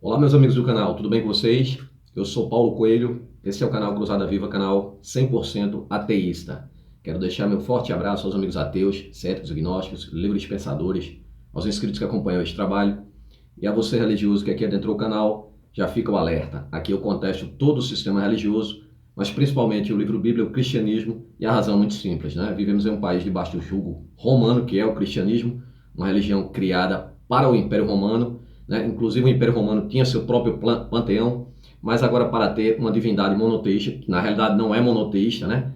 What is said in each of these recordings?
Olá, meus amigos do canal, tudo bem com vocês? Eu sou Paulo Coelho, esse é o canal Cruzada Viva, canal 100% ateísta. Quero deixar meu forte abraço aos amigos ateus, céticos, agnósticos, livres pensadores, aos inscritos que acompanham este trabalho e a você religioso que aqui adentrou o canal, já fica o alerta. Aqui eu contesto todo o sistema religioso, mas principalmente o livro Bíblia, o cristianismo, e a razão é muito simples, né? Vivemos em um país debaixo do jugo romano, que é o cristianismo, uma religião criada para o Império Romano, né? Inclusive o Império Romano tinha seu próprio panteão, mas agora para ter uma divindade monoteísta, que na realidade não é monoteísta, né?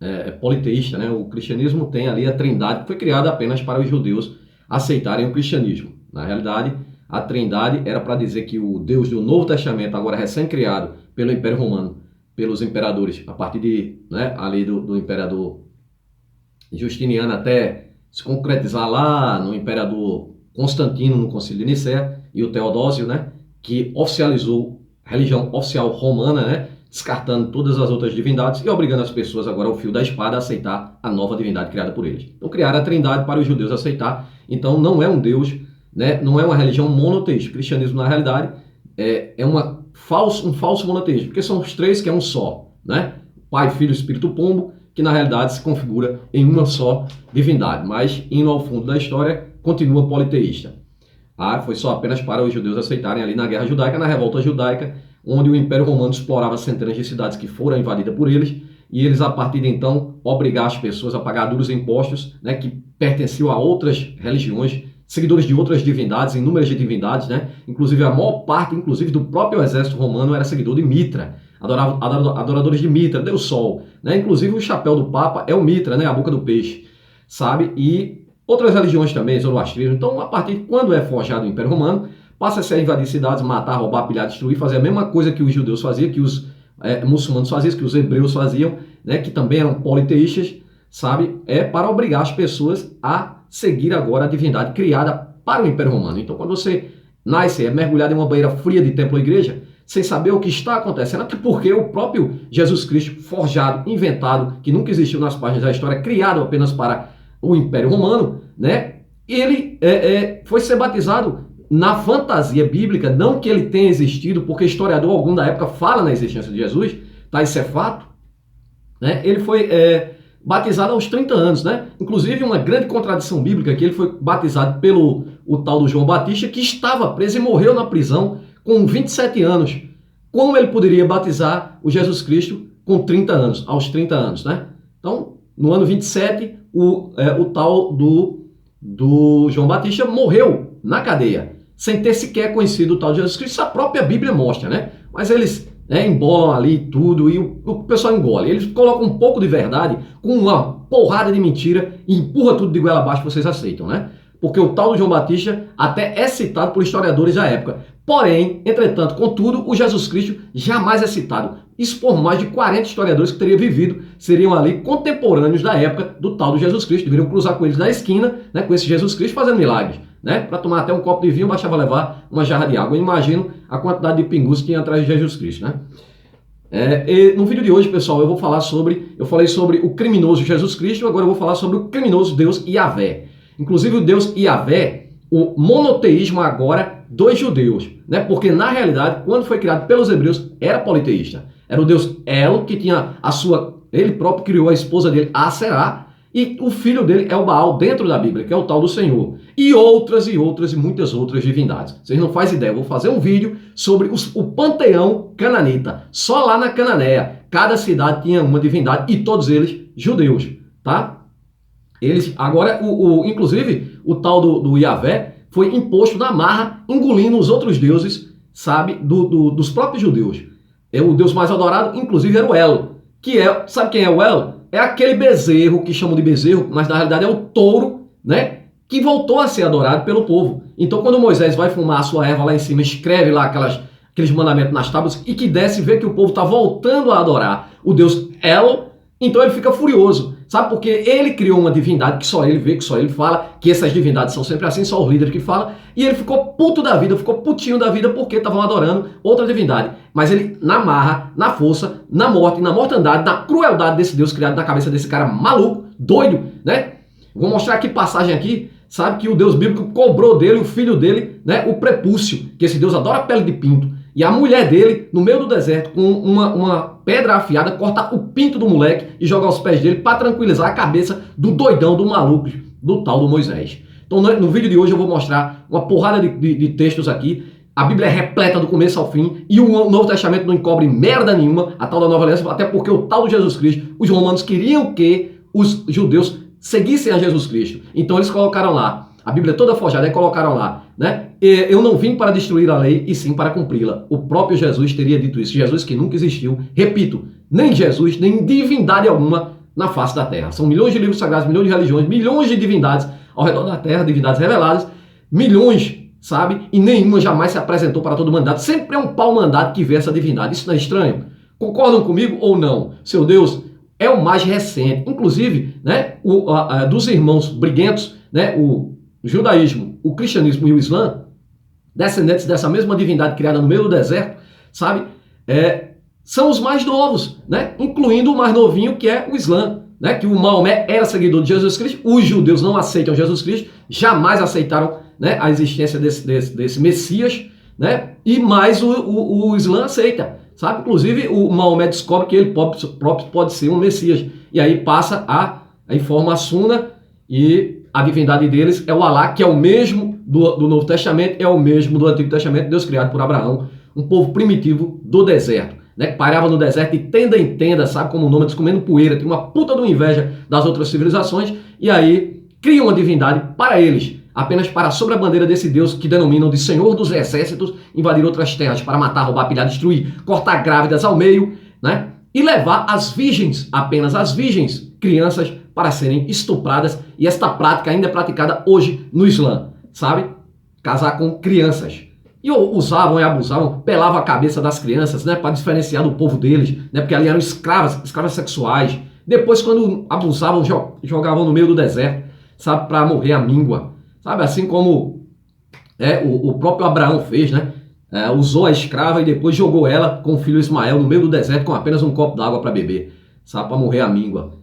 É politeísta, né? O cristianismo tem ali a trindade que foi criada apenas para os judeus aceitarem o cristianismo. Na realidade, a trindade era para dizer que o Deus do Novo Testamento, agora recém-criado pelo Império Romano, pelos imperadores, a partir de, né, ali do imperador Justiniano até se concretizar lá no imperador Constantino, no Concílio de Nicéia, e o Teodósio, né, que oficializou a religião oficial romana, né, descartando todas as outras divindades e obrigando as pessoas agora ao fio da espada a aceitar a nova divindade criada por eles. Então criaram a trindade para os judeus aceitar. Então não é um Deus, né, não é uma religião monoteísta. O cristianismo, na realidade, é um falso monoteísmo, porque são os três que é um só, né? Pai, Filho e Espírito Pombo, que na realidade se configura em uma só divindade, mas indo ao fundo da história, continua politeísta. Foi só apenas para os judeus aceitarem ali na Guerra Judaica, na Revolta Judaica, onde o Império Romano explorava centenas de cidades que foram invadidas por eles, e eles, a partir de então, obrigaram as pessoas a pagar duros impostos, né, que pertenciam a outras religiões, seguidores de outras divindades, inúmeras de divindades, né? Inclusive a maior parte, inclusive do próprio exército romano, era seguidor de Mitra, adoradores de Mitra, Deus Sol, né? Inclusive o chapéu do Papa é o Mitra, né? A boca do peixe, sabe? E outras religiões também, zoroastrismo. Então, a partir de quando é forjado o Império Romano, passa-se a invadir cidades, matar, roubar, pilhar, destruir, fazer a mesma coisa que os judeus faziam, que os muçulmanos faziam, que os hebreus faziam, né? Que também eram politeístas, sabe? É para obrigar as pessoas a seguir agora a divindade criada para o Império Romano. Então, quando você nasce, é mergulhado em uma banheira fria de templo ou igreja, sem saber o que está acontecendo, porque o próprio Jesus Cristo, forjado, inventado, que nunca existiu nas páginas da história, criado apenas para o Império Romano, né? Ele foi ser batizado na fantasia bíblica, não que ele tenha existido, porque historiador algum da época fala na existência de Jesus, tá? Isso é fato, né? Ele foi batizado aos 30 anos, né? Inclusive uma grande contradição bíblica, que ele foi batizado pelo o tal do João Batista, que estava preso e morreu na prisão com 27 anos. Como ele poderia batizar o Jesus Cristo com 30 anos, aos 30 anos, né? Então, no ano 27, o tal do João Batista morreu na cadeia, sem ter sequer conhecido o tal de Jesus Cristo. Isso a própria Bíblia mostra, né? Mas eles embolam ali tudo e o pessoal engole. Eles colocam um pouco de verdade com uma porrada de mentira e empurra tudo de goela abaixo que vocês aceitam, né? Porque o tal do João Batista até é citado por historiadores da época. Porém, entretanto, contudo, o Jesus Cristo jamais é citado. Isso por mais de 40 historiadores que teriam vivido, seriam ali contemporâneos da época do tal do Jesus Cristo. Deveriam cruzar com eles na esquina, né, com esse Jesus Cristo fazendo milagres, né? Para tomar até um copo de vinho, bastava levar uma jarra de água. Eu imagino a quantidade de pingus que tinha atrás de Jesus Cristo, né? No vídeo de hoje, pessoal, eu falei sobre o criminoso Jesus Cristo, agora eu vou falar sobre o criminoso Deus Yahvé. Inclusive o Deus Yahvé, o monoteísmo agora dos judeus, né? Porque na realidade, quando foi criado pelos hebreus, era politeísta. Era o Deus El, que tinha ele próprio criou a esposa dele, Aserá, e o filho dele é o Baal dentro da Bíblia, que é o tal do Senhor. E outras e muitas outras divindades. Vocês não fazem ideia, eu vou fazer um vídeo sobre o panteão cananita. Só lá na Cananéia, cada cidade tinha uma divindade e todos eles judeus, tá? Eles, agora, inclusive, o tal do Yahvé foi imposto na marra, engolindo os outros deuses, sabe, dos próprios judeus. O deus mais adorado, inclusive, era o El, sabe quem é o El? É aquele bezerro, que chamam de bezerro, mas na realidade é o touro, né, que voltou a ser adorado pelo povo. Então, quando Moisés vai fumar a sua erva lá em cima, escreve lá aqueles mandamentos nas tábuas, e que desce e vê que o povo está voltando a adorar o deus El, então ele fica furioso. Sabe, porque ele criou uma divindade que só ele vê, que só ele fala, que essas divindades são sempre assim, só os líderes que falam, e ele ficou puto da vida, ficou putinho da vida porque estavam adorando outra divindade. Mas ele, na marra, na força, na morte, na mortandade, na crueldade desse Deus criado na cabeça desse cara maluco, doido, né? Vou mostrar aqui passagem aqui, sabe que o Deus bíblico cobrou dele, o filho dele, né, o prepúcio, que esse Deus adora pele de pinto. E a mulher dele, no meio do deserto, com uma pedra afiada, corta o pinto do moleque e joga aos pés dele para tranquilizar a cabeça do doidão, do maluco, do tal do Moisés. Então no vídeo de hoje eu vou mostrar uma porrada de textos aqui. A Bíblia é repleta do começo ao fim e o Novo Testamento não encobre merda nenhuma, a tal da Nova Aliança, até porque o tal de Jesus Cristo, os romanos queriam que os judeus seguissem a Jesus Cristo. Então eles colocaram lá, a Bíblia toda forjada, e colocaram lá, né? Eu não vim para destruir a lei, e sim para cumpri-la. O próprio Jesus teria dito isso. Jesus que nunca existiu. Repito, nem Jesus, nem divindade alguma na face da terra. São milhões de livros sagrados, milhões de religiões, milhões de divindades ao redor da terra, divindades reveladas, milhões, sabe? E nenhuma jamais se apresentou para toda a humanidade. Sempre é um pau-mandado que vê essa divindade. Isso não é estranho? Concordam comigo ou não? Seu Deus é o mais recente. Inclusive, né, dos irmãos briguentos, né, o judaísmo, o cristianismo e o islã, descendentes dessa mesma divindade criada no meio do deserto, sabe? São os mais novos, né? Incluindo o mais novinho, que é o Islã, né? Que o Maomé era seguidor de Jesus Cristo. Os judeus não aceitam Jesus Cristo, jamais aceitaram, né, a existência desse Messias, né? E mais o Islã aceita, sabe? Inclusive o Maomé descobre que ele próprio pode ser um Messias. E aí passa a informar a Suna, e a divindade deles é o Alá, que é o mesmo do Novo Testamento, é o mesmo do Antigo Testamento, Deus criado por Abraão, um povo primitivo do deserto, né, que parava no deserto de tenda em tenda, sabe como o nome diz, comendo poeira, tem uma puta de uma inveja das outras civilizações, e aí cria uma divindade para eles, apenas para sob a bandeira desse Deus que denominam de Senhor dos Exércitos, invadir outras terras para matar, roubar, pilhar, destruir, cortar grávidas ao meio, né, e levar as virgens, apenas as virgens, crianças, para serem estupradas, e esta prática ainda é praticada hoje no Islã, sabe? Casar com crianças. E usavam e abusavam, pelavam a cabeça das crianças, né, para diferenciar do povo deles, né, porque ali eram escravas sexuais. Depois, quando abusavam, jogavam no meio do deserto, sabe, para morrer à míngua, sabe, assim como o próprio Abraão fez, né, usou a escrava e depois jogou ela com o filho Ismael no meio do deserto com apenas um copo d'água para beber, sabe, para morrer à míngua.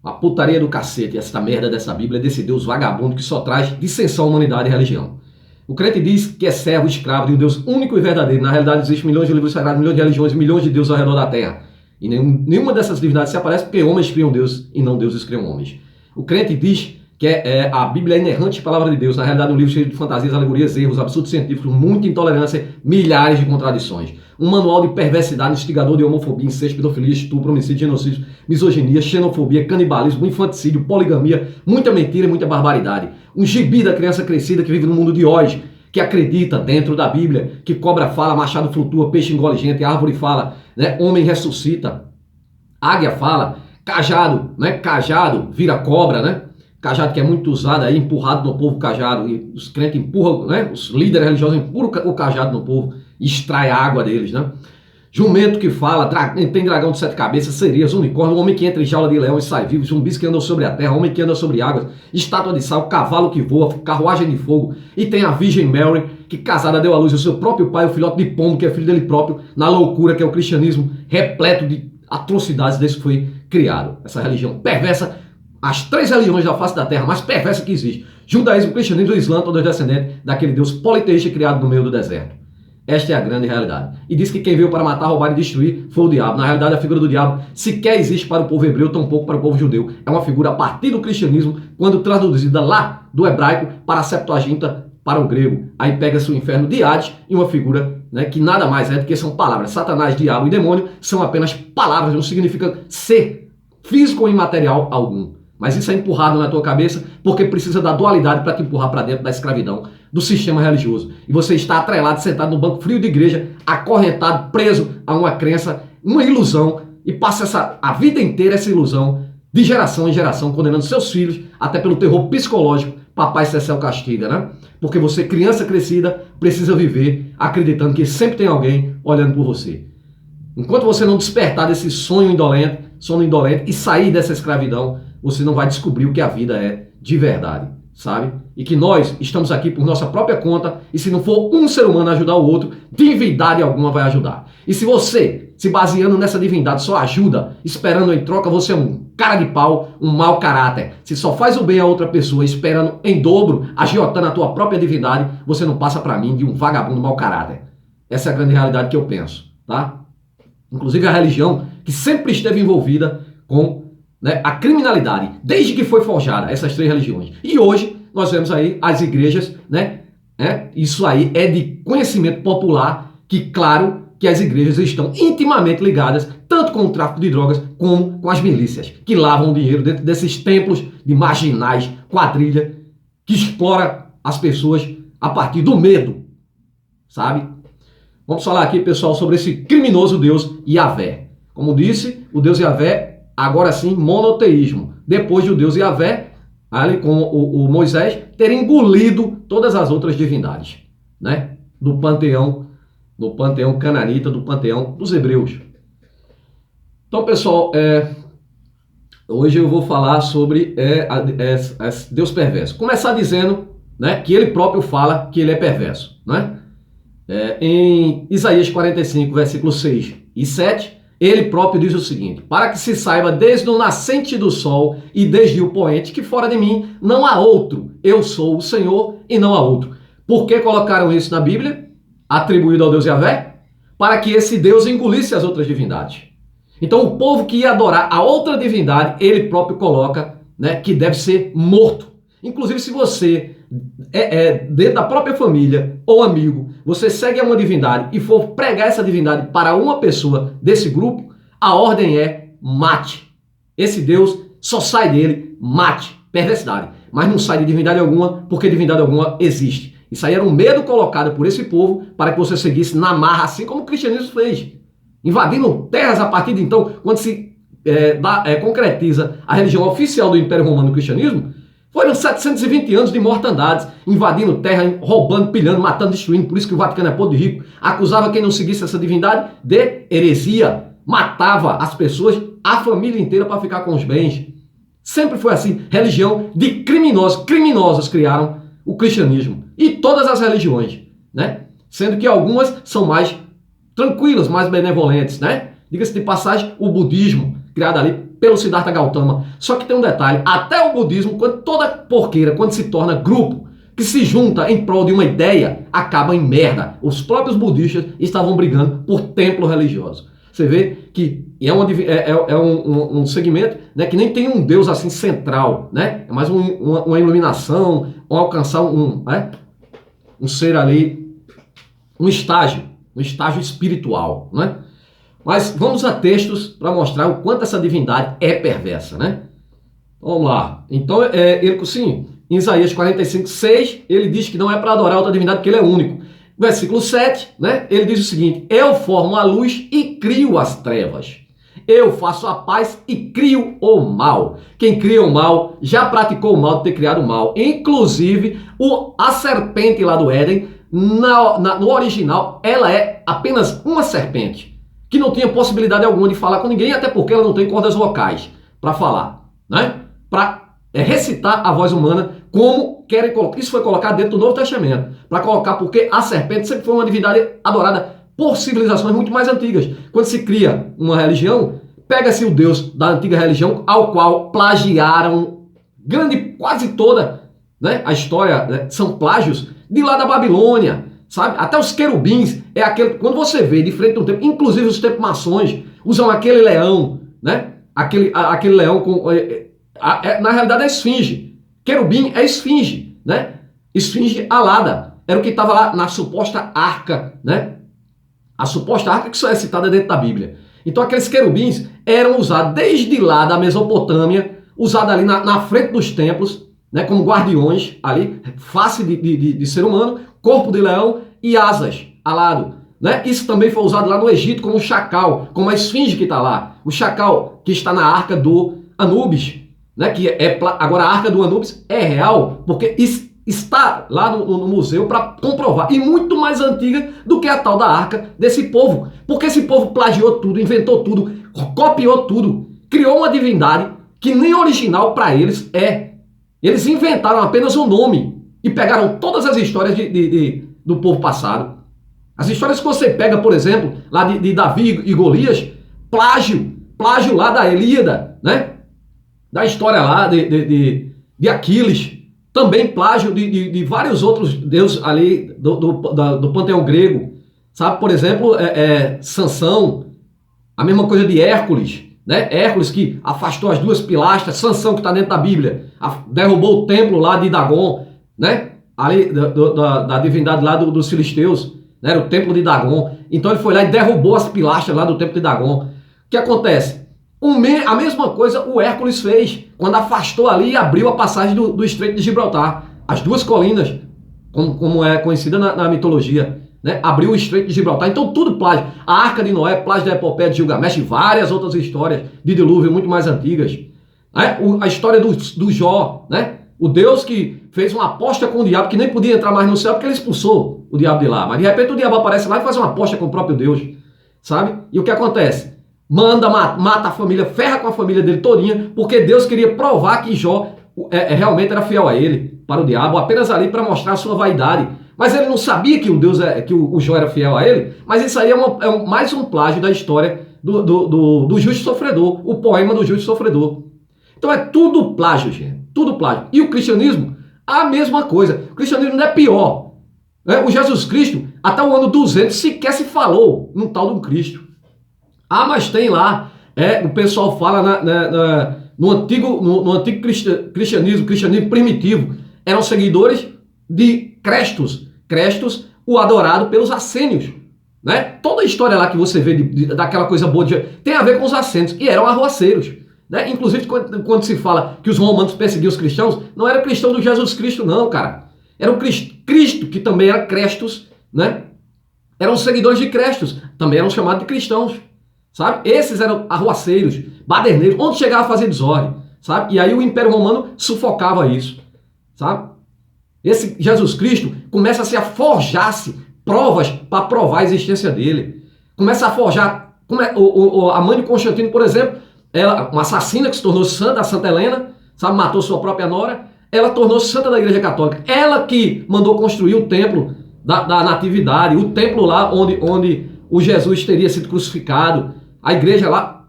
A putaria do cacete, essa merda dessa Bíblia, desse Deus vagabundo que só traz dissensão à humanidade e religião. O crente diz que é servo, escravo de um Deus único e verdadeiro. Na realidade, existem milhões de livros sagrados, milhões de religiões, milhões de deuses ao redor da terra. E nenhuma dessas divindades se aparece porque homens criam Deus e não deuses criam homens. O crente diz que a Bíblia é inerrante palavra de Deus. Na realidade, um livro cheio de fantasias, alegorias, erros, absurdos científicos, muita intolerância, milhares de contradições. Um manual de perversidade, instigador de homofobia, incesto, pedofilia, estupro, homicídio, genocídio, misoginia, xenofobia, canibalismo, infanticídio, poligamia, muita mentira e muita barbaridade. Um gibi da criança crescida que vive no mundo de hoje, que acredita dentro da Bíblia, que cobra fala, machado flutua, peixe engole gente, árvore fala, né? Homem ressuscita, águia fala, cajado, né? Cajado vira cobra, né? Cajado que é muito usado aí, empurrado no povo, cajado, e os crentes empurram, né? Os líderes religiosos empurram o cajado no povo, extrai a água deles, né? Jumento que fala, tem dragão de 7 cabeças, sereias, unicórnio, homem que entra em jaula de leão e sai vivo, zumbis que andam sobre a terra, homem que anda sobre águas, estátua de sal, cavalo que voa, carruagem de fogo, e tem a Virgem Mary, que casada deu à luz o seu próprio pai, o filhote de pombo, que é filho dele próprio, na loucura que é o cristianismo, repleto de atrocidades desde que foi criado. Essa religião perversa, as 3 religiões da face da terra mais perversa que existe, judaísmo, cristianismo e islã, todos descendentes daquele Deus politeísta criado no meio do deserto. Esta é a grande realidade. E diz que quem veio para matar, roubar e destruir foi o diabo. Na realidade, a figura do diabo sequer existe para o povo hebreu, tampouco para o povo judeu. É uma figura a partir do cristianismo, quando traduzida lá do hebraico para a Septuaginta, para o grego. Aí pega-se o inferno de Hades e uma figura, né, que nada mais é do que são palavras. Satanás, diabo e demônio são apenas palavras, não significa ser físico ou imaterial algum. Mas isso é empurrado na tua cabeça porque precisa da dualidade para te empurrar para dentro da escravidão do sistema religioso. E você está atrelado, sentado no banco frio de igreja, acorrentado, preso a uma crença, uma ilusão, e passa a vida inteira essa ilusão, de geração em geração, condenando seus filhos, até pelo terror psicológico, papai Cecel castiga, né? Porque você, criança crescida, precisa viver acreditando que sempre tem alguém olhando por você. Enquanto você não despertar desse sono indolente e sair dessa escravidão, você não vai descobrir o que a vida é de verdade, sabe? e que nós estamos aqui por nossa própria conta, e se não for um ser humano ajudar o outro, divindade alguma vai ajudar. E se você, se baseando nessa divindade, só ajuda, esperando em troca, você é um cara de pau, um mau caráter. Se só faz o bem a outra pessoa, esperando em dobro, agiotando a tua própria divindade, você não passa para mim de um vagabundo mau caráter. Essa é a grande realidade que eu penso, tá? Inclusive a religião que sempre esteve envolvida com, né, a criminalidade, desde que foi forjada, essas três religiões. E hoje nós vemos aí as igrejas, né? Isso aí é de conhecimento popular, que claro que as igrejas estão intimamente ligadas tanto com o tráfico de drogas como com as milícias, que lavam o dinheiro dentro desses templos de marginais, quadrilha, que explora as pessoas a partir do medo, sabe? Vamos falar aqui, pessoal, sobre esse criminoso Deus Yahvé. Como disse, o Deus Yahvé, agora sim, monoteísmo. Depois de o Deus Yahvé, ali com o Moisés, ter engolido todas as outras divindades, né? Do panteão cananita, do panteão dos hebreus. Então, pessoal, hoje eu vou falar sobre Deus perverso. Começar dizendo, né, que ele próprio fala que ele é perverso, né? Em Isaías 45, versículos 6 e 7, ele próprio diz o seguinte: para que se saiba desde o nascente do sol e desde o poente que fora de mim não há outro, eu sou o Senhor e não há outro. Por que colocaram isso na Bíblia, atribuído ao Deus Yahvé? Para que esse Deus engolisse as outras divindades. Então o povo que ia adorar a outra divindade, ele próprio coloca, né, que deve ser morto. Inclusive, se você dentro da própria família ou amigo, você segue a uma divindade e for pregar essa divindade para uma pessoa desse grupo, a ordem é mate. Esse Deus só sai dele, mate, perversidade. Mas não sai de divindade alguma, porque divindade alguma existe. Isso aí era um medo colocado por esse povo para que você seguisse na marra, assim como o cristianismo fez. Invadindo terras a partir de então, quando se concretiza a religião oficial do Império Romano, o cristianismo, foram 720 anos de mortandades, invadindo terra, roubando, pilhando, matando, destruindo. Por isso que o Vaticano é podre rico. Acusava quem não seguisse essa divindade de heresia. Matava as pessoas, a família inteira, para ficar com os bens. Sempre foi assim. Religião de criminosos. Criminosos criaram o cristianismo. E todas as religiões, né? Sendo que algumas são mais tranquilas, mais benevolentes, né? Diga-se de passagem, o budismo, criado ali pelo Siddhartha Gautama. Só que tem um detalhe: até o budismo, quando toda porqueira, quando se torna grupo, que se junta em prol de uma ideia, acaba em merda. Os próprios budistas estavam brigando por templo religioso. Você vê que é um segmento, né, que nem tem um Deus assim central, né? É mais uma iluminação, alcançar um ser ali, um estágio espiritual, né? Mas vamos a textos para mostrar o quanto essa divindade é perversa, né? Vamos lá. Então, sim, em Isaías 45, 6, ele diz que não é para adorar outra divindade, porque ele é único. Versículo 7, né? Ele diz o seguinte: eu formo a luz e crio as trevas. Eu faço a paz e crio o mal. Quem cria o mal já praticou o mal de ter criado o mal. Inclusive, a serpente lá do Éden, no original, ela é apenas uma serpente, que não tinha possibilidade alguma de falar com ninguém, até porque ela não tem cordas vocais para falar, né? Para recitar a voz humana, como querem colocar. Isso foi colocado dentro do Novo Testamento, para colocar, porque a serpente sempre foi uma divindade adorada por civilizações muito mais antigas. Quando se cria uma religião, pega-se o Deus da antiga religião, ao qual plagiaram quase toda, né, a história, né, são plágios de lá da Babilônia, sabe? Até os querubins é aquele, quando você vê de frente a um templo, inclusive os templos maçons usam aquele leão, né? Aquele leão com na realidade é esfinge. Querubim é esfinge, né? Esfinge alada. Era o que estava lá na suposta arca, né? A suposta arca que só é citada dentro da Bíblia. Então aqueles querubins eram usados desde lá da Mesopotâmia, usados ali na frente dos templos, né? Como guardiões ali, face de ser humano, corpo de leão e asas alado, né? Isso também foi usado lá no Egito como chacal, como a esfinge que está lá. O chacal que está na arca do Anubis, né? Agora a arca do Anubis é real, porque está lá no museu para comprovar. E muito mais antiga do que a tal da arca desse povo. Porque esse povo plagiou tudo, inventou tudo, copiou tudo, criou uma divindade que nem original para eles é. Eles inventaram apenas um nome. e pegaram todas as histórias do povo passado. As histórias que você pega, por exemplo, lá de Davi e Golias, plágio lá da Ilíada, né? Da história lá de Aquiles, também plágio de vários outros deuses ali do panteão grego, sabe? Por exemplo, Sansão, a mesma coisa de Hércules, né? Hércules que afastou as duas pilastras, Sansão que está dentro da Bíblia, derrubou o templo lá de Dagon, né? Ali da divindade lá dos filisteus, né? Era o templo de Dagon. Então ele foi lá e derrubou as pilastras lá do templo de Dagon. O que acontece? A mesma coisa o Hércules fez quando afastou ali e abriu a passagem do Estreito de Gibraltar. As duas colinas, como é conhecida na mitologia, né? Abriu o Estreito de Gibraltar. Então tudo plágio. A Arca de Noé, plágio da Epopeia de Gilgamesh e várias outras histórias de dilúvio muito mais antigas. Né? A história do Jó, né? O Deus que fez uma aposta com o diabo que nem podia entrar mais no céu porque ele expulsou o diabo de lá. Mas de repente o diabo aparece lá e faz uma aposta com o próprio Deus, sabe? E o que acontece? Mata a família, ferra com a família dele todinha, porque Deus queria provar que Jó realmente era fiel a ele, para o diabo, apenas ali para mostrar a sua vaidade. Mas ele não sabia que o Jó era fiel a ele, mas isso aí é mais um plágio da história do justo sofredor, o poema do justo sofredor. Então é tudo plágio, gente, tudo plágio. E o cristianismo, a mesma coisa. O cristianismo não é pior. O Jesus Cristo, até o ano 200, sequer se falou num tal de um Cristo. Ah, mas tem lá, o pessoal fala no antigo cristianismo primitivo, eram seguidores de Crestos, o adorado pelos assênios, né? Toda a história lá que você vê daquela coisa boa tem a ver com os assênios, e eram arruaceiros, né? Inclusive, quando se fala que os romanos perseguiam os cristãos, não era cristão do Jesus Cristo, não, cara. Era o Cristo, que também era Crestos, né? Eram seguidores de Crestos, também eram chamados de cristãos. Sabe? Esses eram arruaceiros, baderneiros, onde chegava a fazer desordem, sabe? E aí o Império Romano sufocava isso, sabe? Esse Jesus Cristo começa a forjar-se provas para provar a existência dele. Começa a forjar, a mãe de Constantino, por exemplo, ela, uma assassina que se tornou santa, a Santa Helena, sabe? Matou sua própria nora, ela tornou-se santa da Igreja Católica. Ela que mandou construir o templo da Natividade, o templo lá onde o Jesus teria sido crucificado. A igreja lá,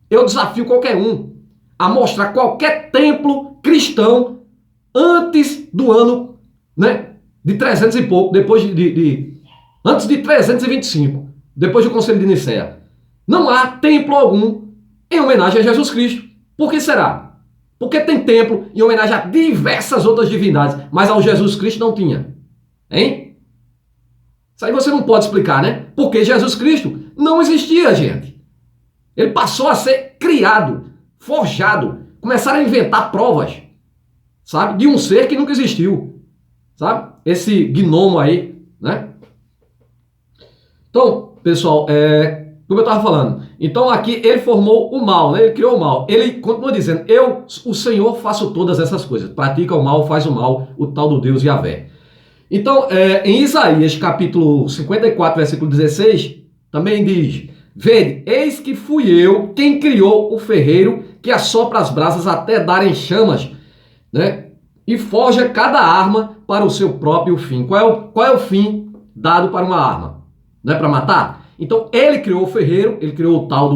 eu desafio qualquer um a mostrar qualquer templo cristão antes do ano, né, de 300 e pouco, depois antes de 325, depois do Concílio de Nicéia. Não há templo algum em homenagem a Jesus Cristo. Por que será? Porque tem templo em homenagem a diversas outras divindades, mas ao Jesus Cristo não tinha. Hein? Isso aí você não pode explicar, né? Porque Jesus Cristo não existia, gente. Ele passou a ser criado, forjado, começaram a inventar provas, sabe? De um ser que nunca existiu, sabe? Esse gnomo aí, né? Então, pessoal, como eu estava falando, então aqui ele formou o mal, né? Ele criou o mal. Ele continua dizendo, eu, o Senhor, faço todas essas coisas. Pratica o mal, faz o mal, o tal do Deus Yahvé. Então, em Isaías, capítulo 54, versículo 16, também diz... Vede, eis que fui eu quem criou o ferreiro que assopra as brasas até darem chamas, né? E forja cada arma para o seu próprio fim. Qual é o fim dado para uma arma? Não é para matar? Então ele criou o ferreiro, ele criou o tal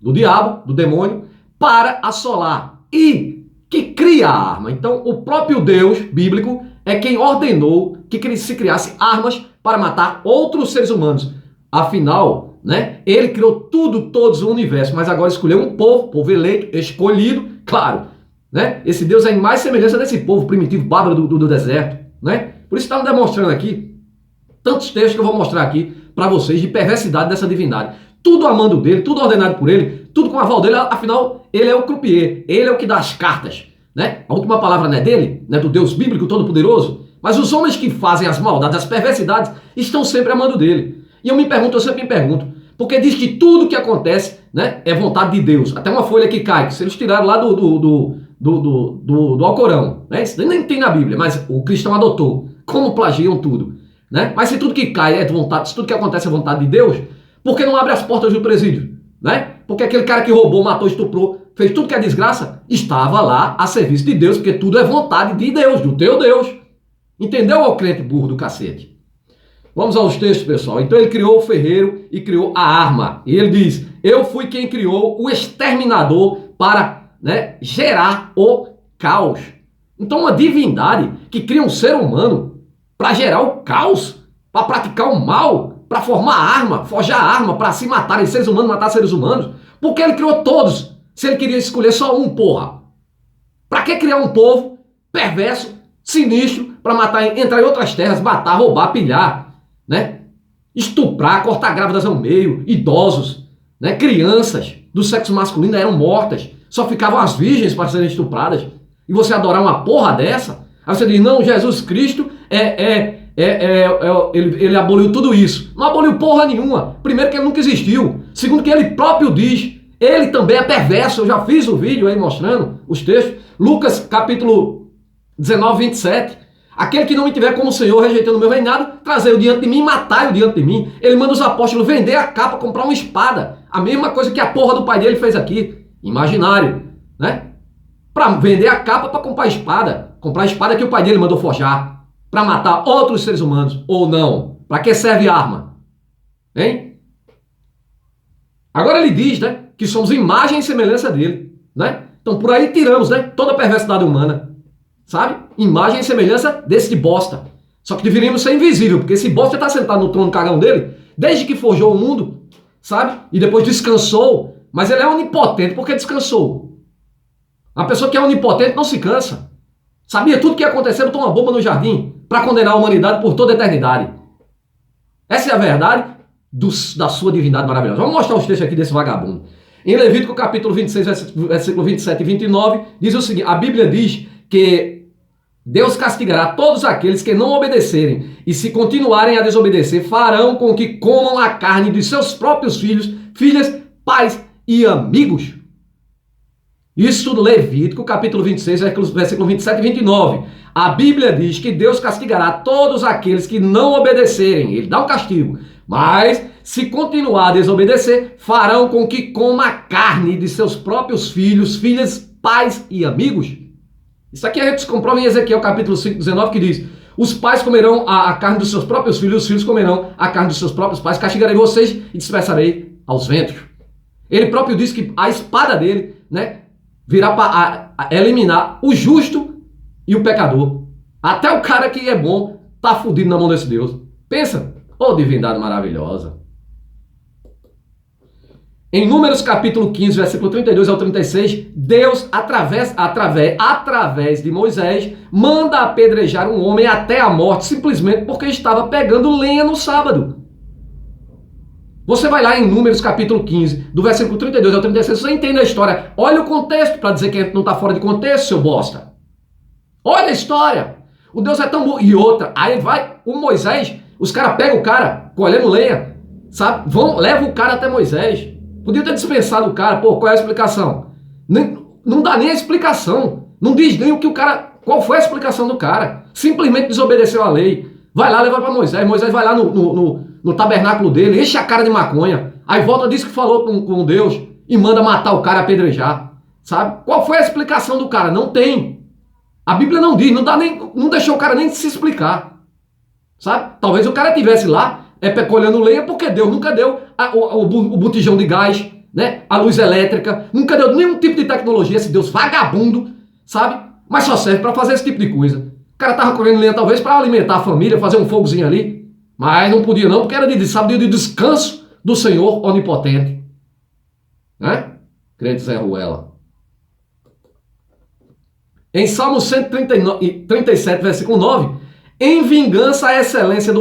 do diabo, do demônio, para assolar e que cria a arma. Então o próprio Deus bíblico é quem ordenou que se criasse armas para matar outros seres humanos. Afinal, né? Ele criou todos o universo, mas agora escolheu um povo eleito, escolhido, claro, né? Esse Deus é em mais semelhança desse povo primitivo, bárbaro do deserto, né? Por isso estamos demonstrando aqui tantos textos que eu vou mostrar aqui para vocês de perversidade dessa divindade. Tudo a mando dele, tudo ordenado por ele, tudo com a aval dele, afinal, ele é o croupier, ele é o que dá as cartas, né? A última palavra não é dele, não é do Deus bíblico todo-poderoso, mas os homens que fazem as maldades, as perversidades, estão sempre a mando dele. E eu sempre me pergunto, porque diz que tudo que acontece, né, é vontade de Deus. Até uma folha que cai, que se eles tiraram lá do Alcorão, né? Isso nem tem na Bíblia, mas o cristão adotou. Como plagiam tudo, né? Mas se tudo que cai é de vontade, se tudo que acontece é vontade de Deus, por que não abre as portas do presídio, né? Porque aquele cara que roubou, matou, estuprou, fez tudo que é desgraça, estava lá a serviço de Deus, porque tudo é vontade de Deus, do teu Deus. Entendeu, ô crente burro do cacete? Vamos aos textos, pessoal. Então ele criou o ferreiro e criou a arma. E ele diz, eu fui quem criou o exterminador para, né, gerar o caos. Então uma divindade que cria um ser humano para gerar o caos, para praticar o mal, para formar arma, forjar arma, para se matarem seres humanos, matar seres humanos. Porque ele criou todos, se ele queria escolher só um, porra. Para que criar um povo perverso, sinistro, para matar, entrar em outras terras, matar, roubar, pilhar, né? Estuprar, cortar grávidas ao meio, idosos, né? Crianças do sexo masculino eram mortas, só ficavam as virgens para serem estupradas. E você adorar uma porra dessa? Aí você diz, não, Jesus Cristo ele aboliu tudo isso. Não aboliu porra nenhuma. Primeiro que ele nunca existiu. Segundo que ele próprio diz, ele também é perverso. Eu já fiz o vídeo aí mostrando os textos. Lucas capítulo 19, 27. Aquele que não me tiver como Senhor, rejeitando o meu reinado, trazei-o diante de mim, matai-o diante de mim. Ele manda os apóstolos vender a capa, comprar uma espada. A mesma coisa que a porra do pai dele fez aqui. Imaginário, né? Para vender a capa para comprar a espada. Comprar a espada que o pai dele mandou forjar. Para matar outros seres humanos. Ou não. Para que serve arma? Hein? Agora ele diz, né? Que somos imagem e semelhança dele. Né? Então por aí tiramos, né? Toda a perversidade humana. Sabe? Imagem e semelhança desse de bosta. Só que deveríamos ser invisível. Porque esse bosta está sentado no trono cagão dele. Desde que forjou o mundo. Sabe? E depois descansou. Mas ele é onipotente porque descansou. A pessoa que é onipotente não se cansa. Sabia tudo que ia acontecer, botou uma bomba no jardim para condenar a humanidade por toda a eternidade. Essa é a verdade da sua divindade maravilhosa. Vamos mostrar os textos aqui desse vagabundo. Em Levítico capítulo 26, versículo 27 e 29, diz o seguinte, a Bíblia diz que Deus castigará todos aqueles que não obedecerem e se continuarem a desobedecer, farão com que comam a carne de seus próprios filhos, filhas, pais e amigos. Isso Levítico, capítulo 26, versículo 27 e 29. A Bíblia diz que Deus castigará todos aqueles que não obedecerem. Ele dá um castigo. Mas, se continuar a desobedecer, farão com que coma a carne de seus próprios filhos, filhas, pais e amigos. Isso aqui a gente comprova em Ezequiel, capítulo 5, 19, que diz, os pais comerão a carne dos seus próprios filhos, os filhos comerão a carne dos seus próprios pais, castigarei vocês e dispersarei aos ventos. Ele próprio diz que a espada dele, né, virá para eliminar o justo e o pecador. Até o cara que é bom tá fudido na mão desse Deus. Pensa, ô divindade maravilhosa. Em Números capítulo 15, versículo 32 ao 36, Deus, através de Moisés, manda apedrejar um homem até a morte, simplesmente porque estava pegando lenha no sábado. Você vai lá em Números capítulo 15, do versículo 32 ao 36, você entende a história. Olha o contexto para dizer que não está fora de contexto, seu bosta. Olha a história. O Deus é tão bom. E outra, aí vai o Moisés, os caras pegam o cara colhendo lenha, sabe? Levam o cara até Moisés. Podia ter dispensado o cara. Pô, qual é a explicação? Não dá nem a explicação. Não diz nem o que o cara... Qual foi a explicação do cara? Simplesmente desobedeceu a lei. Vai lá, leva para Moisés. Moisés vai lá no tabernáculo dele, enche a cara de maconha. Aí volta, diz que falou com Deus e manda matar o cara, apedrejar. Sabe? Qual foi a explicação do cara? Não tem. A Bíblia não diz, não deixou o cara nem se explicar. Sabe? Talvez o cara estivesse lá colhendo lenha porque Deus nunca deu o botijão de gás, né? A luz elétrica, nunca deu nenhum tipo de tecnologia, esse Deus vagabundo, sabe? Mas só serve para fazer esse tipo de coisa. O cara tava colhendo lenha talvez para alimentar a família, fazer um fogozinho ali, mas não podia não, porque era de sábado de descanso do Senhor onipotente. Né? Crente Zé Ruela. Em Salmo 137, versículo 9, em vingança à excelência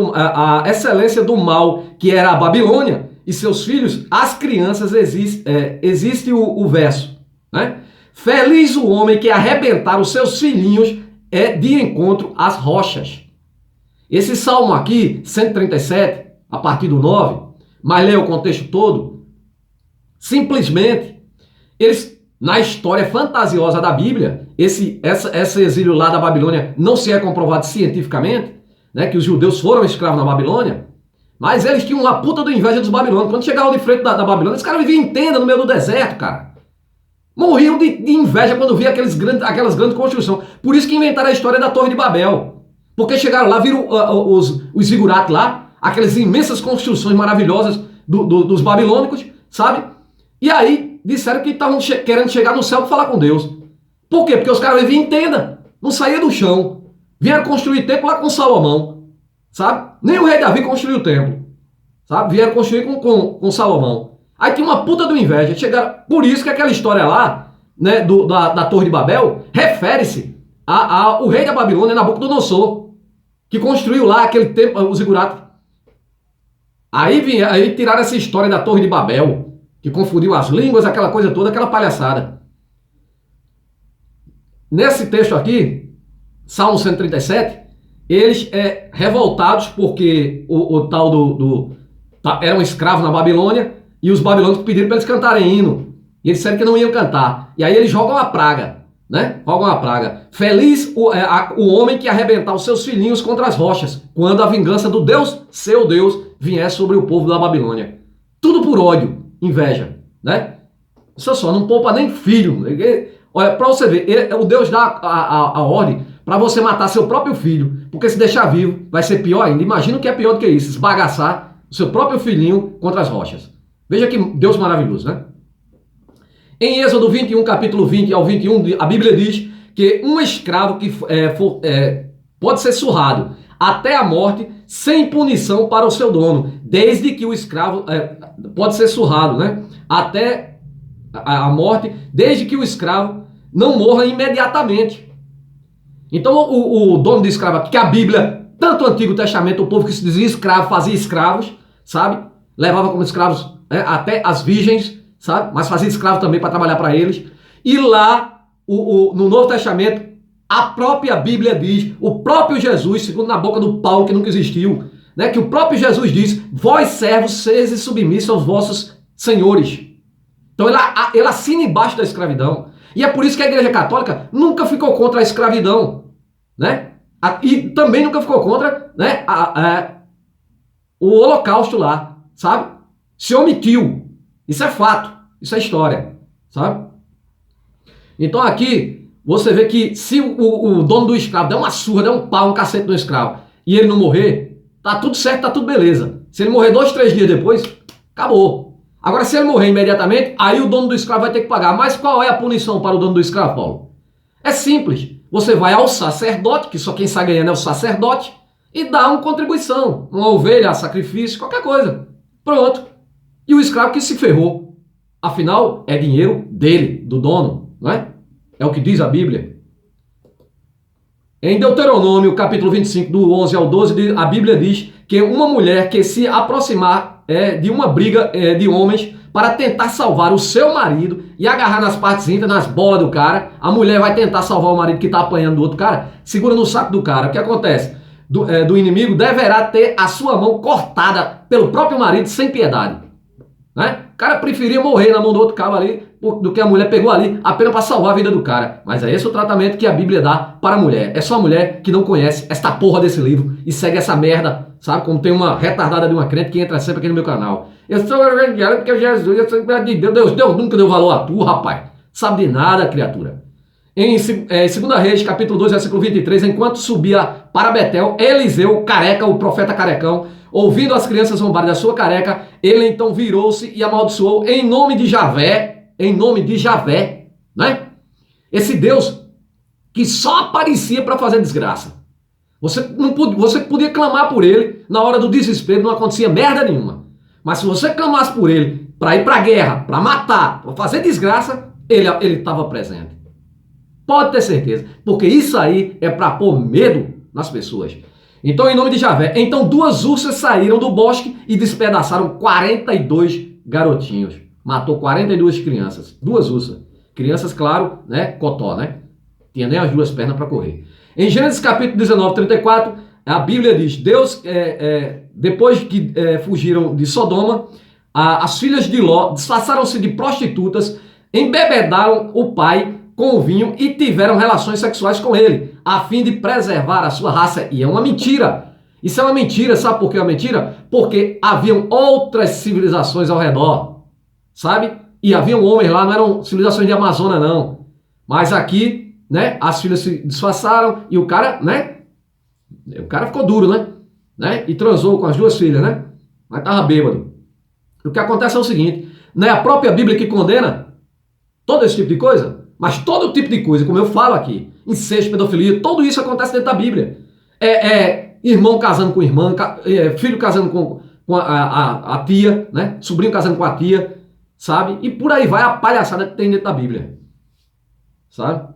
do mal que era a Babilônia e seus filhos, as crianças, existe o verso, né? Feliz o homem que arrebentar os seus filhinhos de encontro às rochas. Esse salmo aqui, 137, a partir do 9, mas lê o contexto todo, simplesmente, eles, na história fantasiosa da Bíblia, esse exílio lá da Babilônia não se é comprovado cientificamente, né, que os judeus foram escravos na Babilônia, mas eles tinham uma puta do inveja dos babilônios. Quando chegavam de frente da Babilônia, os caras viviam em tenda no meio do deserto, cara. Morriam de inveja quando via aquelas grandes construções. Por isso que inventaram a história da Torre de Babel. Porque chegaram lá, viram os zigurates lá, aquelas imensas construções maravilhosas dos babilônicos, sabe? E aí disseram que estavam querendo chegar no céu para falar com Deus. Por quê? Porque os caras viviam em tenda, não saía do chão. Vieram construir templo lá com Salomão, sabe? Nem o rei Davi construiu o templo, sabe? Vieram construir com Salomão. Aí tinha uma puta do inveja. Chegaram. Por isso que aquela história lá, né, da Torre de Babel, refere-se ao rei da Babilônia, Nabucodonosor, que construiu lá aquele templo, o zigurato. Aí tiraram essa história da Torre de Babel, que confundiu as línguas, aquela coisa toda, aquela palhaçada. Nesse texto aqui, Salmo 137, eles revoltados porque o tal era um escravo na Babilônia e os babilônicos pediram para eles cantarem hino. E eles disseram que não iam cantar. E aí eles jogam a praga, né? Jogam a praga. Feliz o homem que arrebentar os seus filhinhos contra as rochas, quando a vingança do Deus, seu Deus, vier sobre o povo da Babilônia. Tudo por ódio, inveja, né? Isso só, não poupa nem filho. Olha, para você ver, o Deus dá a ordem para você matar seu próprio filho, porque se deixar vivo vai ser pior ainda. Imagina o que é pior do que isso, esbagaçar o seu próprio filhinho contra as rochas. Veja que Deus maravilhoso, né? Em Êxodo 21, capítulo 20 ao 21, a Bíblia diz que um escravo que pode ser surrado até a morte sem punição para o seu dono, desde que o escravo pode ser surrado, né? Até a morte, desde que o escravo não morra imediatamente. Então o dono de escravo aqui, que a Bíblia, tanto o Antigo Testamento, o povo que se dizia escravo, fazia escravos, sabe? Levava como escravos até as virgens, sabe? Mas fazia escravo também para trabalhar para eles. E lá, no Novo Testamento, a própria Bíblia diz, o próprio Jesus, segundo na boca do Paulo, que nunca existiu, né? Que o próprio Jesus diz, vós servos, sede submissos aos vossos senhores. Então ele assina embaixo da escravidão. E é por isso que a Igreja Católica nunca ficou contra a escravidão, né? E também nunca ficou contra, né, o Holocausto lá, sabe? Se omitiu. Isso é fato. Isso é história, sabe? Então aqui você vê que se o dono do escravo der uma surra, der um pau, um cacete no escravo e ele não morrer, tá tudo certo, tá tudo beleza. Se ele morrer 2, 3 dias depois, acabou. Agora, se ele morrer imediatamente, aí o dono do escravo vai ter que pagar. Mas qual é a punição para o dono do escravo, Paulo? É simples. Você vai ao sacerdote, que só quem sai ganhando é o sacerdote, e dá uma contribuição. Uma ovelha, sacrifício, qualquer coisa. Pronto. E o escravo que se ferrou. Afinal, é dinheiro dele, do dono, não é? É o que diz a Bíblia. Em Deuteronômio, capítulo 25, do 11 ao 12, a Bíblia diz que uma mulher que se aproximar de uma briga de homens para tentar salvar o seu marido e agarrar nas partes íntimas, nas bolas do cara, a mulher vai tentar salvar o marido que está apanhando do outro cara, segura no saco do cara. O que acontece? Do inimigo deverá ter a sua mão cortada pelo próprio marido sem piedade, né? O cara preferia morrer na mão do outro cabo ali do que a mulher pegou ali apenas para salvar a vida do cara. Mas é esse o tratamento que a Bíblia dá para a mulher. É só a mulher que não conhece esta porra desse livro e segue essa merda, sabe? Como tem uma retardada de uma crente que entra sempre aqui no meu canal. Eu sou evangélico porque Jesus, eu sou de Deus. Deus nunca deu valor a tu, rapaz. Sabe de nada, criatura. Em 2 Reis, capítulo 2, versículo 23, enquanto subia para Betel, Eliseu, careca, o profeta carecão, ouvindo as crianças zombarem da sua careca, ele então virou-se e amaldiçoou em nome de Javé, né? Esse Deus que só aparecia para fazer desgraça. Você podia clamar por ele, na hora do desespero não acontecia merda nenhuma. Mas se você clamasse por ele para ir para a guerra, para matar, para fazer desgraça, ele estava presente. Pode ter certeza, porque isso aí é para pôr medo nas pessoas. Então, em nome de Javé, então 2 ursas saíram do bosque e despedaçaram 42 garotinhos. Matou 42 crianças, 2 ursas. Crianças, claro, né, cotó, né? Tinha nem as 2 pernas para correr. Em Gênesis capítulo 19, 34, a Bíblia diz, Deus, depois que fugiram de Sodoma, as filhas de Ló disfarçaram-se de prostitutas, embebedaram o pai com o vinho e tiveram relações sexuais com ele, a fim de preservar a sua raça. E é uma mentira. Isso é uma mentira. Sabe por que é uma mentira? Porque haviam outras civilizações ao redor, sabe? E haviam homens lá, não eram civilizações de Amazônia, não. Mas aqui, né, as filhas se disfarçaram e o cara, né, O cara ficou duro, né? E transou com as duas filhas, né? Mas estava bêbado. O que acontece é o seguinte, não é a própria Bíblia que condena todo esse tipo de coisa? Mas todo tipo de coisa, como eu falo aqui, incesto, pedofilia, tudo isso acontece dentro da Bíblia. Irmão casando com irmã, filho casando com a tia, né? Sobrinho casando com a tia, sabe? E por aí vai a palhaçada que tem dentro da Bíblia, sabe?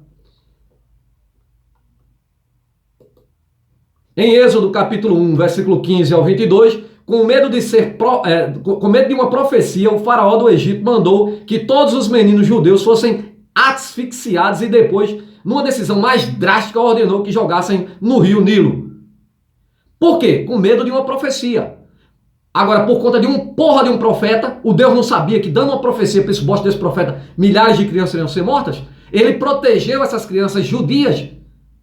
Em Êxodo capítulo 1, versículo 15 ao 22, com medo de uma profecia, o faraó do Egito mandou que todos os meninos judeus fossem asfixiados e depois, numa decisão mais drástica, ordenou que jogassem no rio Nilo. Por quê? Com medo de uma profecia. Agora, por conta de um porra de um profeta, o Deus não sabia que dando uma profecia para esse bosta desse profeta, milhares de crianças iriam ser mortas? Ele protegeu essas crianças judias